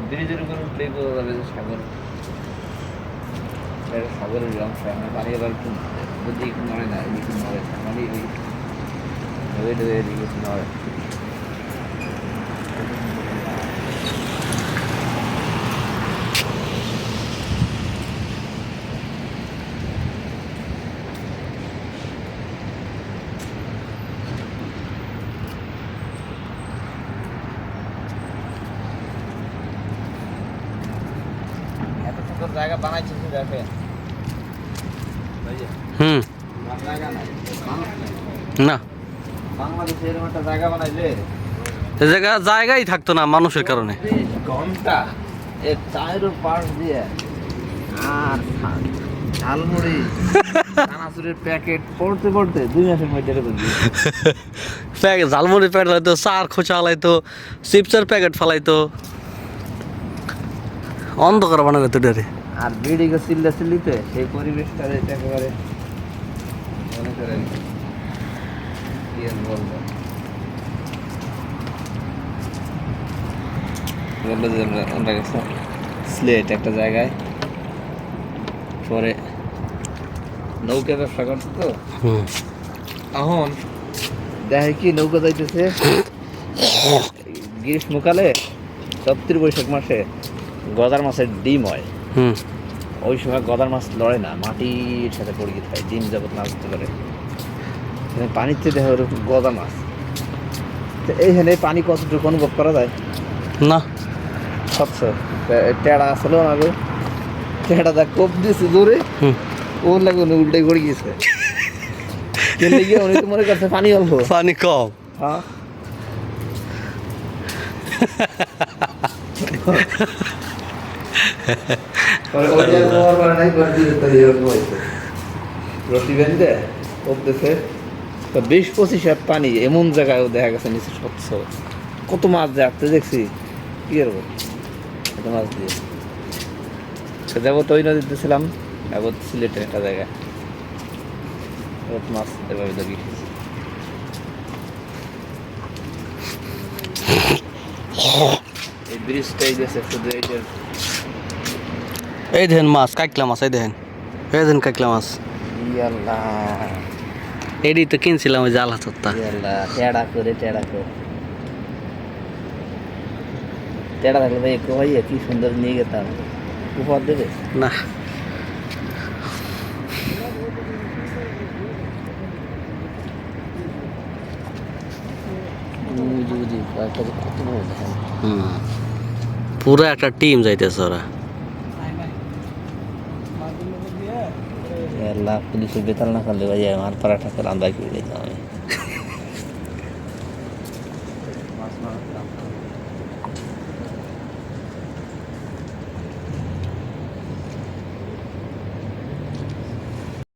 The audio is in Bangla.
ব্রিজের উপর উঠলেই বোঝা যাবে যে সাগর, সাগরের অংশ। আমরা পানি এবার যদি একটু নড়ে না, এদিকে নড়ে মানে ওই ঢেউয়ে ঢেউয়ে এদিকে একটু নড়ে। এত সুন্দর জায়গা বানাইছে দেখেন। হুম জায়গা নাই, মানুষ নাই। না বাংলাদেশে এরকম একটা জায়গা বানাইলে এ জায়গাই থাকতো না মানুষের কারণে। 24 ঘন্টা এর চায়ের পাশ দিয়ে আর ঝালমুড়ি চানাচুরের প্যাকেট পড়তে পড়তে 2 মাসের মধ্যে রেখে দিই। ঝালমুড়ি প্যাকেট ফালাইতো, চার খোঁচা ফালাইতো, চিপসের প্যাকেট ফালাইতো, অন্ধকার বানাবে তো ডেরে। আর বিড়িকে চিল্লা চিল্লিতে সেই পরিবেশটা একেবারে মনে করেন কি আর বলবো। বললো যে আমরা গেছি সিলেট একটা জায়গায়, পরে নৌকা ব্যবসা করছে তো এখন দেখে কি নৌকা যাইতেছে গ্রীষ্মকালে ৩০ বৈশাখ মাসে গজার মাছের ডিম হয়। হুম ওই সময় গদার মাছ লড়ে না, মাটির সাথে পড়ে গিয়ে থাকে, ডিম যাবত নাচতে পারে। পানিতে দেখে ওরকম গদা মাছ। তো এইখানে পানি কতটুকু অনুভব করা যায় না, স্বচ্ছ। টেড়া আসলো না গো, টেড়া দা কোপ দিয়েছে জোরে, ওর লাগে উনি উল্টে পড়ে গিয়েছে। কেলে গিয়ে উনি তো মনে করছে পানি অল্প, পানি কম। হ্যাঁ রশি বেঁধে করতেছে 20-25 হাত পানি, এমন জায়গায় দেখা গেছে নিচে স্বচ্ছ। কত মাছ যাচ্ছে দেখছি, কি করবো কত মাছ দিয়ে। যাবো তো ওই নদীতে ছিলাম, যাবো সিলেটের একটা জায়গা, মাছ এভাবে দেখি। এই ব্রিজটাই গেছে শুধু এইটার। এই দেখেন মাছ, কাকলা মাছ, এই দেখেন, এই দেখেন কাকলা মাছ। ইয়াল্লাহ এডি তো কিনছিলাম ওই জাল হাতটা। ইয়াল্লাহ, টেড়া করে টেড়া করে টেড়া থাকলে ভাই একটু ভাইয়া কি সুন্দর নিয়ে যেতাম, উপহার দেবে না বুঝি কয়েকটা যে কত বড় দেখেন। পুরো একটা টিম যাইতেছে ওরা। ইয়াল্লাহ, পুলিশের বেতাল না করলে ভাই আমার পাড়াটাকে রান্দায় করে দিতাম আমি।